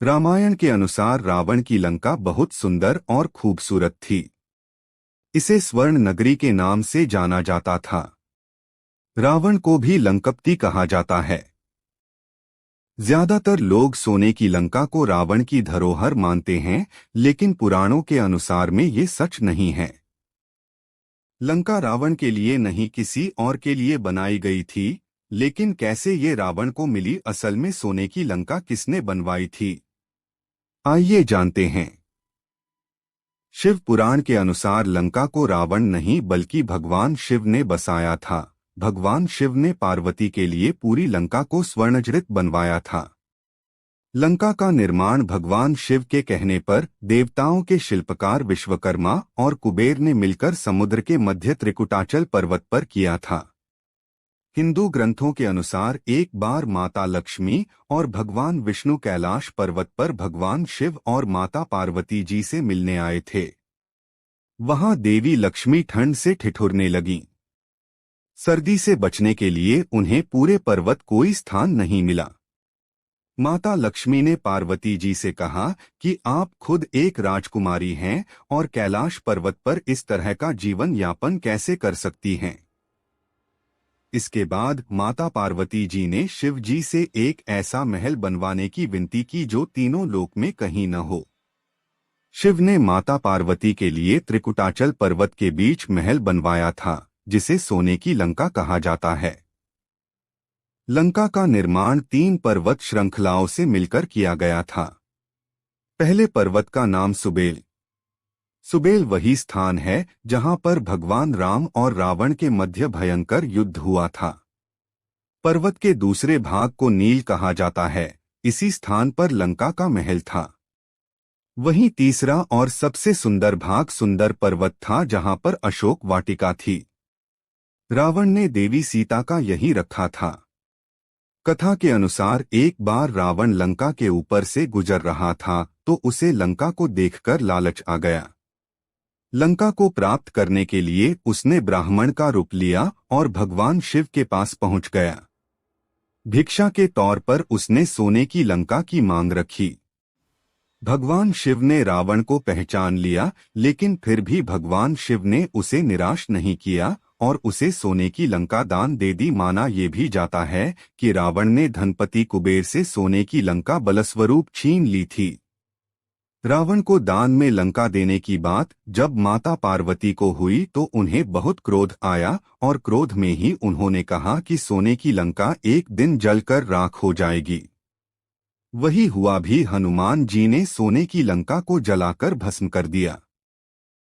रामायण के अनुसार रावण की लंका बहुत सुंदर और खूबसूरत थी। इसे स्वर्ण नगरी के नाम से जाना जाता था। रावण को भी लंकपति कहा जाता है। ज्यादातर लोग सोने की लंका को रावण की धरोहर मानते हैं, लेकिन पुराणों के अनुसार में ये सच नहीं है। लंका रावण के लिए नहीं किसी और के लिए बनाई गई थी, लेकिन कैसे ये रावण को मिली? असल में सोने की लंका किसने बनवाई थी, आइए जानते हैं। शिव पुराण के अनुसार लंका को रावण नहीं बल्कि भगवान शिव ने बसाया था। भगवान शिव ने पार्वती के लिए पूरी लंका को स्वर्णजड़ित बनवाया था। लंका का निर्माण भगवान शिव के कहने पर देवताओं के शिल्पकार विश्वकर्मा और कुबेर ने मिलकर समुद्र के मध्य त्रिकुटाचल पर्वत पर किया था। हिंदू ग्रंथों के अनुसार एक बार माता लक्ष्मी और भगवान विष्णु कैलाश पर्वत पर भगवान शिव और माता पार्वती जी से मिलने आए थे। वहां देवी लक्ष्मी ठंड से ठिठुरने लगीं। सर्दी से बचने के लिए उन्हें पूरे पर्वत कोई स्थान नहीं मिला। माता लक्ष्मी ने पार्वती जी से कहा कि आप खुद एक राजकुमारी हैं और कैलाश पर्वत पर इस तरह का जीवन यापन कैसे कर सकती हैं। इसके बाद माता पार्वती जी ने शिव जी से एक ऐसा महल बनवाने की विनती की जो तीनों लोक में कहीं न हो। शिव ने माता पार्वती के लिए त्रिकुटाचल पर्वत के बीच महल बनवाया था, जिसे सोने की लंका कहा जाता है। लंका का निर्माण 3 पर्वत श्रृंखलाओं से मिलकर किया गया था। पहले पर्वत का नाम सुबेल। सुबेल वही स्थान है जहां पर भगवान राम और रावण के मध्य भयंकर युद्ध हुआ था। पर्वत के दूसरे भाग को नील कहा जाता है। इसी स्थान पर लंका का महल था। वहीं तीसरा और सबसे सुंदर भाग सुंदर पर्वत था, जहां पर अशोक वाटिका थी। रावण ने देवी सीता का यहीं रखा था। कथा के अनुसार एक बार रावण लंका के ऊपर से गुजर रहा था तो उसे लंका को देखकर लालच आ गया। लंका को प्राप्त करने के लिए उसने ब्राह्मण का रूप लिया और भगवान शिव के पास पहुंच गया। भिक्षा के तौर पर उसने सोने की लंका की मांग रखी। भगवान शिव ने रावण को पहचान लिया, लेकिन फिर भी भगवान शिव ने उसे निराश नहीं किया और उसे सोने की लंका दान दे दी। माना ये भी जाता है कि रावण ने धनपति कुबेर से सोने की लंका बलस्वरूप छीन ली थी। रावण को दान में लंका देने की बात जब माता पार्वती को हुई तो उन्हें बहुत क्रोध आया और क्रोध में ही उन्होंने कहा कि सोने की लंका एक दिन जलकर राख हो जाएगी। वही हुआ भी। हनुमान जी ने सोने की लंका को जलाकर भस्म कर दिया।